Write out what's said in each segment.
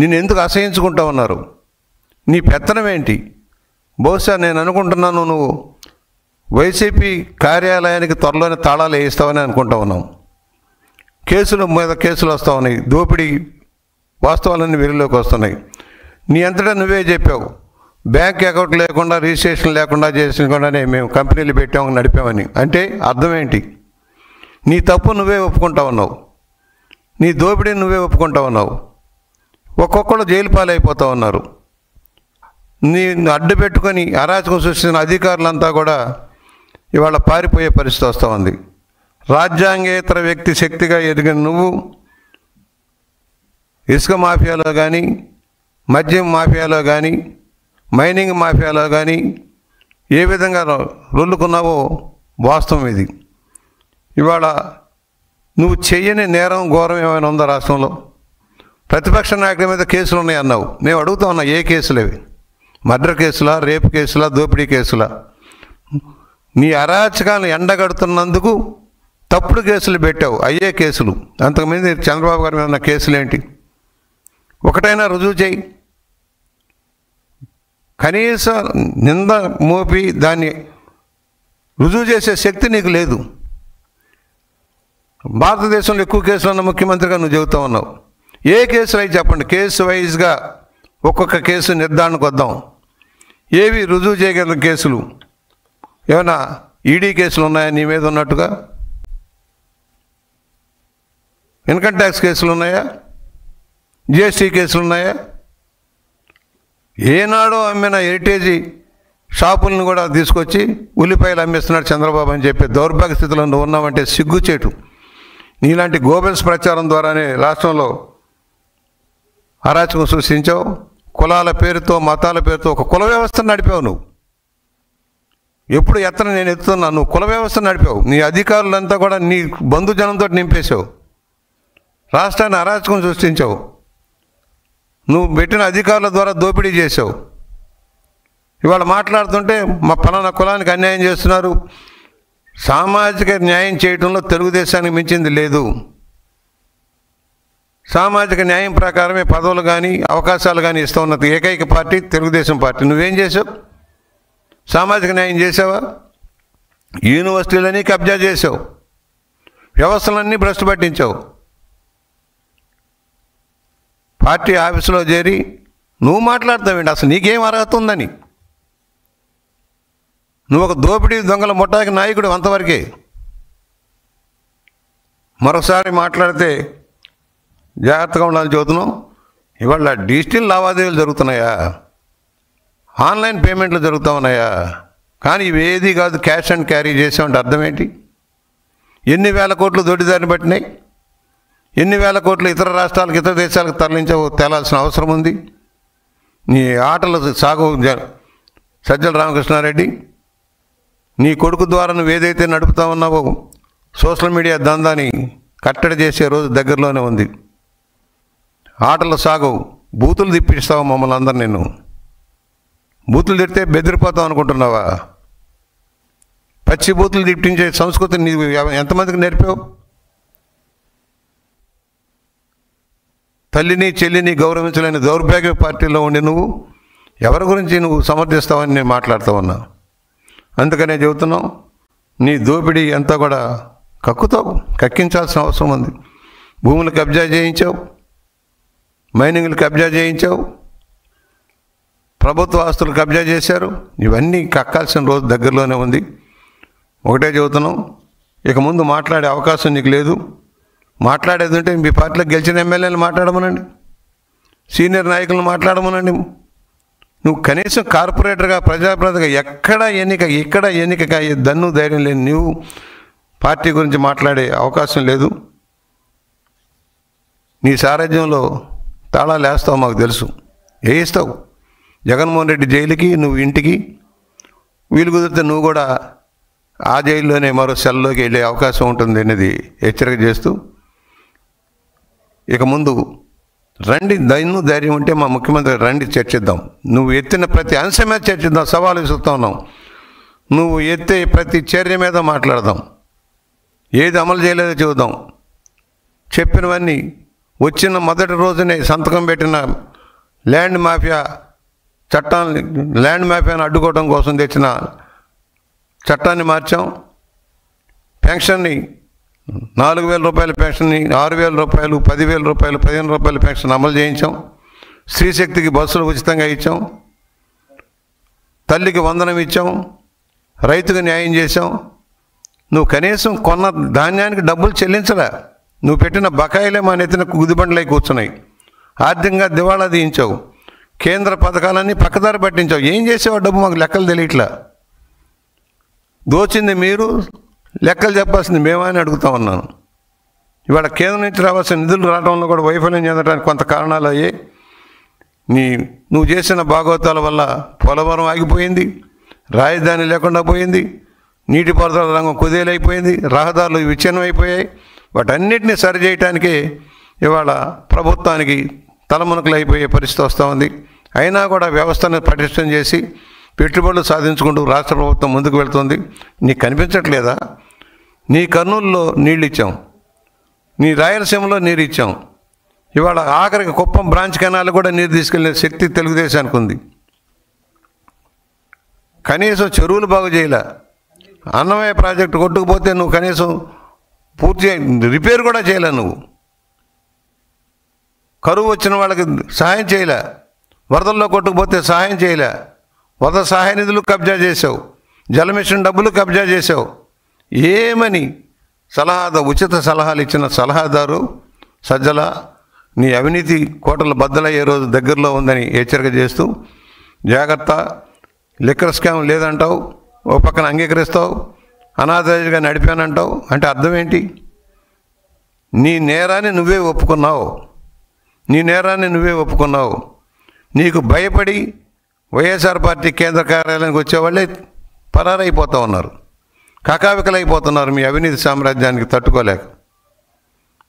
నిన్ను ఎందుకు అసహించుకుంటా ఉన్నారు? నీ పెత్తనం ఏంటి? బహుశా నేను అనుకుంటున్నాను నువ్వు వైసీపీ కార్యాలయానికి త్వరలోనే తాళాలు వేయిస్తావని అనుకుంటా ఉన్నాం. కేసుల మీద కేసులు వస్తూ ఉన్నాయి, దోపిడీ వాస్తవాలన్నీ వెలుగులోకి వస్తున్నాయి. నీ అంతటా నువ్వే చెప్పావు, బ్యాంక్ అకౌంట్ లేకుండా రిజిస్ట్రేషన్ లేకుండా చేసినకుండానే మేము కంపెనీలు పెట్టాము నడిపామని. అంటే అర్థం ఏంటి? నీ తప్పు నువ్వే ఒప్పుకుంటా ఉన్నావు, నీ దోపిడీని నువ్వే ఒప్పుకుంటా ఉన్నావు. ఒక్కొక్కరు జైలు పాలైపోతూ ఉన్నారు. నీ అడ్డు పెట్టుకొని అరాచకం సృష్టించిన అధికారులంతా కూడా ఇవాళ పారిపోయే పరిస్థితి వస్తూ ఉంది. రాజ్యాంగేతర వ్యక్తి శక్తిగా ఎదిగిన నువ్వు ఇసుక మాఫియాలో కానీ, మద్యం మాఫియాలో కానీ, మైనింగ్ మాఫియాలో కానీ ఏ విధంగా రొల్లుకున్నావో వాస్తవం ఇది. ఇవాళ నువ్వు చెయ్యని నేరం ఘోరం ఏమైనా ఉందా రాష్ట్రంలో? ప్రతిపక్ష నాయకుల మీద కేసులు ఉన్నాయి అన్నావు. మేము అడుగుతా ఉన్నా, ఏ కేసులు అవి? మర్డర్ కేసులా, రేపు కేసులా, దోపిడీ కేసులా? నీ అరాచకాలను ఎండగడుతున్నందుకు తప్పుడు కేసులు పెట్టావు, అయ్యే కేసులు. అంతకుముందు చంద్రబాబు గారి మీద ఉన్న కేసులు ఏంటి? ఒకటైనా రుజువు చేయి. కనీస నింద మోపి దాన్ని రుజువు చేసే శక్తి నీకు లేదు. భారతదేశంలో ఎక్కువ కేసులు ఉన్న ముఖ్యమంత్రిగా నువ్వు చెబుతా ఉన్నావు. ఏ కేసులు అయి చెప్పండి, కేసు వైజ్గా ఒక్కొక్క కేసు నిర్ధారణకు వద్దాం. ఏవి రుజువు చేయగల కేసులు? ఏమైనా ఈడీ కేసులు ఉన్నాయా నీ మీద ఉన్నట్టుగా? ఇన్కమ్ ట్యాక్స్ కేసులు ఉన్నాయా? జిఎస్టీ కేసులు ఉన్నాయా? ఏనాడో అమ్మిన హెరిటేజీ షాపులను కూడా తీసుకొచ్చి ఉల్లిపాయలు అమ్మేస్తున్నాడు చంద్రబాబు అని చెప్పి దౌర్భాగ్య స్థితిలో నువ్వు ఉన్నావంటే సిగ్గుచేటు. నీలాంటి గోబెల్స్ ప్రచారం ద్వారానే రాష్ట్రంలో అరాచకం సృష్టించావు. కులాల పేరుతో, మతాల పేరుతో ఒక కుల వ్యవస్థను నడిపావు నువ్వు. ఎప్పుడు ఎత్తన నేను ఎత్తుతున్నా, నువ్వు కుల వ్యవస్థను నడిపావు. నీ అధికారులంతా కూడా నీ బంధుజనంతో నింపేశావు. రాష్ట్రాన్ని అరాచకం సృష్టించావు. నువ్వు పెట్టిన అధికారుల ద్వారా దోపిడీ చేసావు. ఇవాళ మాట్లాడుతుంటే మా పలానా కులానికి అన్యాయం చేస్తున్నారు. సామాజిక న్యాయం చేయడంలో తెలుగుదేశానికి మించింది లేదు. సామాజిక న్యాయం ప్రకారమే పదవులు కానీ అవకాశాలు కానీ ఇస్తూ ఉన్నది ఏకైక పార్టీ తెలుగుదేశం పార్టీ. నువ్వేం చేసావు? సామాజిక న్యాయం చేసావా? యూనివర్సిటీలన్నీ కబ్జా చేసావు, వ్యవస్థలన్నీ భ్రష్టు పట్టించావు. పార్టీ ఆఫీసులో చేరి నువ్వు మాట్లాడతావేంటి? అసలు నీకేం అర్హత ఉందని? నువ్వు ఒక దోపిడీ దొంగల ముఠాకి నాయకుడు, అంతవరకే. మరొకసారి మాట్లాడితే జాగ్రత్తగా ఉండాలని చెబుతున్నాం. ఇవాళ డిజిటల్ లావాదేవీలు జరుగుతున్నాయా? ఆన్లైన్ పేమెంట్లు జరుగుతూ ఉన్నాయా? కానీ ఇవేది కాదు, క్యాష్ అండ్ క్యారీ చేసామంటే అర్థం ఏంటి? ఎన్ని వేల కోట్లు దొడ్డిదారిని పట్టినాయి? ఎన్ని వేల కోట్లు ఇతర రాష్ట్రాలకు, ఇతర దేశాలకు తేలాల్సిన అవసరం ఉంది? నీ ఆటలు సాగు సజ్జల రామకృష్ణారెడ్డి, నీ కొడుకు ద్వారా నువ్వు ఏదైతే నడుపుతా ఉన్నావో సోషల్ మీడియా దందాని కట్టడి చేసే రోజు దగ్గరలోనే ఉంది. ఆటలు సాగు, బూతులు తిప్పిస్తావు మమ్మల్ని అందరు. నేను బూతులు తిడితే బెదిరిపోతావు అనుకుంటున్నావా? పచ్చి బూతులు తిప్పించే సంస్కృతిని నీవు ఎంతమందికి నేర్పావు? తల్లిని చెల్లిని గౌరవించలేని దౌర్భాగ్య పార్టీలో ఉండి నువ్వు ఎవరి గురించి నువ్వు సమర్థిస్తావని నేను మాట్లాడుతూ ఉన్నా. అందుకనే చెబుతున్నావు, నీ దోపిడీ అంతా కూడా కక్కుతావు, కక్కించాల్సిన అవసరం ఉంది. భూములు కబ్జా చేయించావు, మైనింగ్లు కబ్జా చేయించావు, ప్రభుత్వ ఆస్తులు కబ్జా చేశారు. ఇవన్నీ కక్కాల్సిన రోజు దగ్గరలోనే ఉంది. ఒకటే చెబుతున్నాం, ఇక ముందు మాట్లాడే అవకాశం నీకు లేదు. మాట్లాడేది ఉంటే మీ పార్టీలో గెలిచిన ఎమ్మెల్యేలు మాట్లాడమనండి, సీనియర్ నాయకులను మాట్లాడమనండి. నువ్వు కనీసం కార్పొరేటర్గా, ప్రజాప్రతినిధిగా ఇక్కడ ఎన్నిక దన్ను ధైర్యం లేని నువ్వు పార్టీ గురించి మాట్లాడే అవకాశం లేదు. నీ సారథ్యంలో తాళాలు వేస్తావు, మాకు తెలుసు. వేయిస్తావు. జగన్మోహన్ రెడ్డి జైలుకి, నువ్వు ఇంటికి. వీలు కుదిరితే నువ్వు కూడా ఆ జైల్లోనే మరో సెల్లోకి వెళ్ళే అవకాశం ఉంటుంది అనేది హెచ్చరిక చేస్తూ, ఇక ముందు రండి, ధైర్యం ఉంటే మా ముఖ్యమంత్రి రండి, చర్చిద్దాం. నువ్వు ఎత్తిన ప్రతి అంశం మీద చర్చిద్దాం, సవాలు విసురుతా ఉన్నాం. నువ్వు ఎత్తే ప్రతి చర్య మీద మాట్లాడదాం. ఏది అమలు చేయలేదో చూద్దాం. చెప్పినవన్నీ వచ్చిన మొదటి రోజునే సంతకం పెట్టిన ల్యాండ్ మాఫియా చట్టాన్ని, ల్యాండ్ మాఫియాను అడ్డుకోవడం కోసం తెచ్చిన చట్టాన్ని మార్చాం. పెన్షన్ని 4,000 రూపాయల పెన్షన్ని 6,000 రూపాయలు, 10,000 రూపాయలు, 15 రూపాయల పెన్షన్ అమలు చేయించాం. స్త్రీశక్తికి బస్సులు ఉచితంగా ఇచ్చాం. తల్లికి వందనం ఇచ్చాం. రైతుకు న్యాయం చేశాం. నువ్వు కనీసం కొన్న ధాన్యానికి డబ్బులు చెల్లించరా. నువ్వు పెట్టిన బకాయిలే మా నెత్తిన గుదిబండలై కూర్చున్నాయి. ఆర్థికంగా దివాళా తీయించావు. కేంద్ర పథకాలన్నీ పక్కదారి పట్టించావు. ఏం చేసావు డబ్బు మాకు లెక్కలు తెలియట్లా. దోచింది మీరు, లెక్కలు చెప్పాల్సింది మేమా అని అడుగుతా ఉన్నాను. ఇవాళ కేంద్రం నుంచి రావాల్సిన నిధులు రావడంలో కూడా వైఫల్యం చెందడానికి కొంత కారణాలు అయ్యాయి. నువ్వు చేసిన భాగవతాల వల్ల పోలవరం ఆగిపోయింది, రాజధాని లేకుండా పోయింది, నీటిపారుదల రంగం కుదేలైపోయింది, రహదారులు విచ్ఛిన్నం అయిపోయాయి. వాటన్నిటిని సరిచేయటానికి ఇవాళ ప్రభుత్వానికి తలమునకలు అయిపోయే పరిస్థితి వస్తూ ఉంది. అయినా కూడా వ్యవస్థను పటిష్టం చేసి పెట్టుబడులు సాధించుకుంటూ రాష్ట్ర ప్రభుత్వం ముందుకు వెళ్తుంది. నీకు కనిపించట్లేదా? నీ కర్నూలులో నీళ్ళు ఇచ్చాం, నీ రాయలసీమలో నీరు ఇచ్చాం. ఇవాళ ఆఖరికి కుప్పం బ్రాంచ్ కెనాల్ కూడా నీరు తీసుకెళ్లే శక్తి తెలుగుదేశానికి ఉంది. కనీసం చెరువులు బాగు చేయలే. అన్నమయ్య ప్రాజెక్టు కొట్టుకుపోతే నువ్వు కనీసం పూర్తి రిపేర్ కూడా చేయలే. నువ్వు కరువు వచ్చిన వాళ్ళకి సహాయం చేయలే. వరదల్లో కొట్టుకుపోతే సహాయం చేయలే. వరద సహాయ నిధులు కబ్జా చేసావు. జలమిషన్ డబ్బులు కబ్జా చేసావు. ఏమని ఉచిత సలహాలు ఇచ్చిన సలహాదారు సజ్జల, నీ అవినీతి కోటలు బద్దలయ్యే రోజు దగ్గరలో ఉందని హెచ్చరిక చేస్తూ, జాగ్రత్త, లిక్కర్ స్కామ్ లేదంటావు, ఓ పక్కన అంగీకరిస్తావు, అనాథరైజ్గా నడిపానంటావు. అంటే అర్థం ఏంటి? నీ నేరాన్ని నువ్వే ఒప్పుకున్నావు. నీకు భయపడి వైఎస్ఆర్ పార్టీ కేంద్ర కార్యాలయానికి వచ్చేవాళ్ళే పరారైపోతూ ఉన్నారు, కకావికలైపోతున్నారు మీ అవినీతి సామ్రాజ్యానికి తట్టుకోలేక.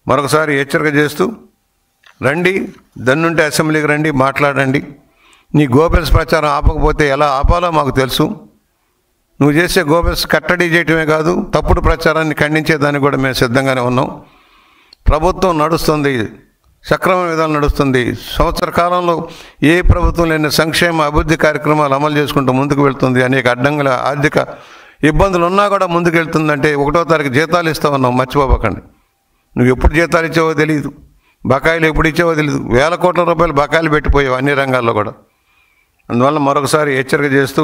మరొకసారి హెచ్చరిక చేస్తూ, రండి, దన్నుంటే అసెంబ్లీకి రండి, మాట్లాడండి. నీ గోబెల్స్ ప్రచారం ఆపకపోతే ఎలా ఆపాలో మాకు తెలుసు. నువ్వు చేసే గోబెల్స్ కట్టడి చేయటమే కాదు, తప్పుడు ప్రచారాన్ని ఖండించేదానికి కూడా మేము సిద్ధంగానే ఉన్నాం. ప్రభుత్వం నడుస్తుంది, సక్రమ విధానం నడుస్తుంది. సంవత్సర కాలంలో ఏ ప్రభుత్వం లేని సంక్షేమ అభివృద్ధి కార్యక్రమాలు అమలు చేసుకుంటూ ముందుకు వెళ్తుంది. అనేక అడ్డంకుల ఆర్థిక ఇబ్బందులు ఉన్నా కూడా ముందుకు వెళ్తుందంటే 1వ తారీఖు జీతాలు ఇస్తా ఉన్నాం, మర్చిపోకండి. నువ్వు ఎప్పుడు జీతాలు ఇచ్చావో తెలియదు, బకాయిలు ఎప్పుడు ఇచ్చావో తెలియదు. 1,000 కోట్ల రూపాయలు బకాయిలు పెట్టిపోయావు అన్ని రంగాల్లో కూడా. అందువల్ల మరొకసారి హెచ్చరిక చేస్తూ,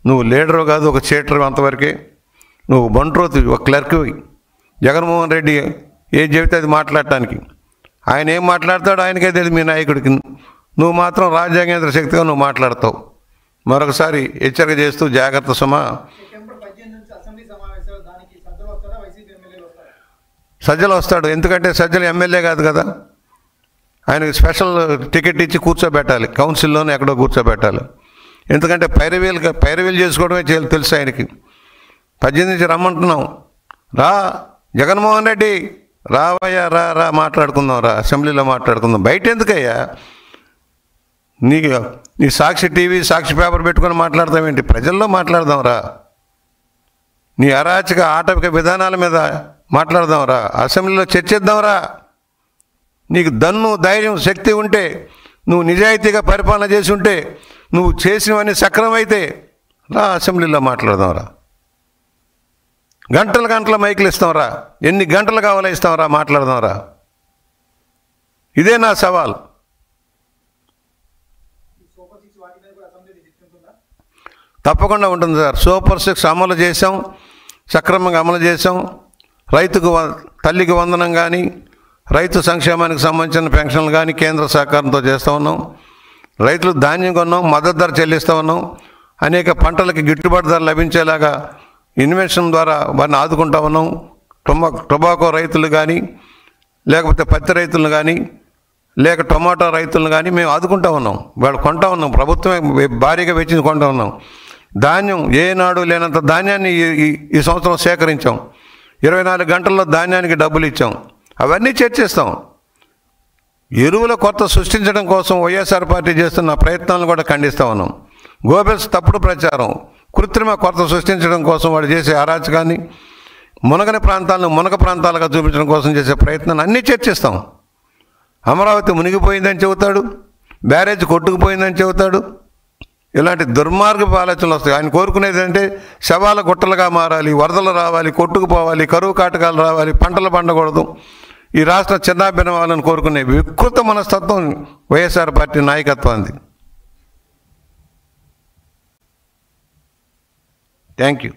నువ్వు లీడరు కాదు, ఒక చీటరు. అంతవరకే నువ్వు బంట్రోతు, ఒక క్లర్క్వి. జగన్మోహన్ రెడ్డి ఏం చెబితే అది మాట్లాడటానికి, ఆయన ఏం మాట్లాడతాడో ఆయనకే తెలియదు మీ నాయకుడికి. నువ్వు మాత్రం రాజ్యాంగేంద్ర శక్తిగా నువ్వు మాట్లాడతావు. మరొకసారి హెచ్చరిక చేస్తూ, జాగ్రత్త సుమా. సజ్జలు వస్తాడు, ఎందుకంటే సజ్జలు ఎమ్మెల్యే కాదు కదా. ఆయనకి స్పెషల్ టికెట్ ఇచ్చి కూర్చోబెట్టాలి, కౌన్సిల్లోనే ఎక్కడో కూర్చోబెట్టాలి. ఎందుకంటే పైరవీలు చేసుకోవడమే తెలుసు ఆయనకి. 18 నుంచి రమ్మంటున్నాం, రా జగన్మోహన్ రెడ్డి, రావయ్యా, రా మాట్లాడుకుందాం, రా అసెంబ్లీలో మాట్లాడుకుందాం. బయట ఎందుకయ్యా? నీ సాక్షి టీవీ, సాక్షి పేపర్ పెట్టుకొని మాట్లాడతామేంటి? ప్రజల్లో మాట్లాడదాం రా. నీ అరాచక ఆటవిక విధానాల మీద మాట్లాడదాం రా. అసెంబ్లీలో చర్చిద్దాం రా. నీకు దన్ను, ధైర్యం, శక్తి ఉంటే, నువ్వు నిజాయితీగా పరిపాలన చేసి ఉంటే, నువ్వు చేసినవన్నీ సక్రమైతే రా, అసెంబ్లీలో మాట్లాడదాం రా. గంటల మైకులు ఇస్తాం రా. ఎన్ని గంటలు కావాలో ఇస్తాం రా, మాట్లాడదాం రా. ఇదే నా సవాల్. తప్పకుండా ఉంటుంది సార్. సూపర్ 6 అమలు చేసాం, సక్రమంగా అమలు చేసాం. రైతుకు తల్లికి వందనం కానీ, రైతు సంక్షేమానికి సంబంధించిన పెన్షన్లు కానీ కేంద్ర సహకారంతో చేస్తూ ఉన్నాం. రైతులు ధాన్యం కొన్నాం, మద్దతు ధర చెల్లిస్తూ ఉన్నాం. అనేక పంటలకి గిట్టుబాటు ధర లభించేలాగా ఇన్వెన్షన్ ద్వారా వారిని ఆదుకుంటా ఉన్నాం. టొబాకో రైతులు కానీ, లేకపోతే పత్తి రైతులను కానీ, లేక టొమాటో రైతులను కానీ మేము ఆదుకుంటా ఉన్నాం. వాళ్ళు కొంటా ఉన్నాం, ప్రభుత్వమే భారీగా వెచ్చించి కొంటా ఉన్నాం. ధాన్యం ఏనాడు లేనంత ధాన్యాన్ని ఈ సంవత్సరం సేకరించాం. 24 గంటల్లో ధాన్యానికి డబ్బులు ఇచ్చాం. అవన్నీ చర్చిస్తాం. ఎరువుల కొరత సృష్టించడం కోసం వైఎస్ఆర్ పార్టీ చేస్తున్న ప్రయత్నాలను కూడా ఖండిస్తూ ఉన్నాం. గోబెల్స్ తప్పుడు ప్రచారం, కృత్రిమ కొరత సృష్టించడం కోసం వాడు చేసే అరాచకాన్ని, మునగని ప్రాంతాలను మునగ ప్రాంతాలుగా చూపించడం కోసం చేసే ప్రయత్నాన్ని అన్నీ చర్చిస్తాం. అమరావతి మునిగిపోయిందని చెబుతాడు, బ్యారేజ్ కొట్టుకుపోయిందని చెబుతాడు. ఇలాంటి దుర్మార్గపు ఆలోచనలు వస్తాయి. ఆయన కోరుకునేది అంటే శవాల గుట్టలుగా మారాలి, వరదలు రావాలి, కొట్టుకుపోవాలి, కరువు కాటకాలు రావాలి, పంటలు పండకూడదు, ఈ రాష్ట్రం చిన్నాభిన్నం అవ్వాలని కోరుకునే వికృత మనస్తత్వం వైఎస్ఆర్ పార్టీ నాయకత్వానికి. Thank you.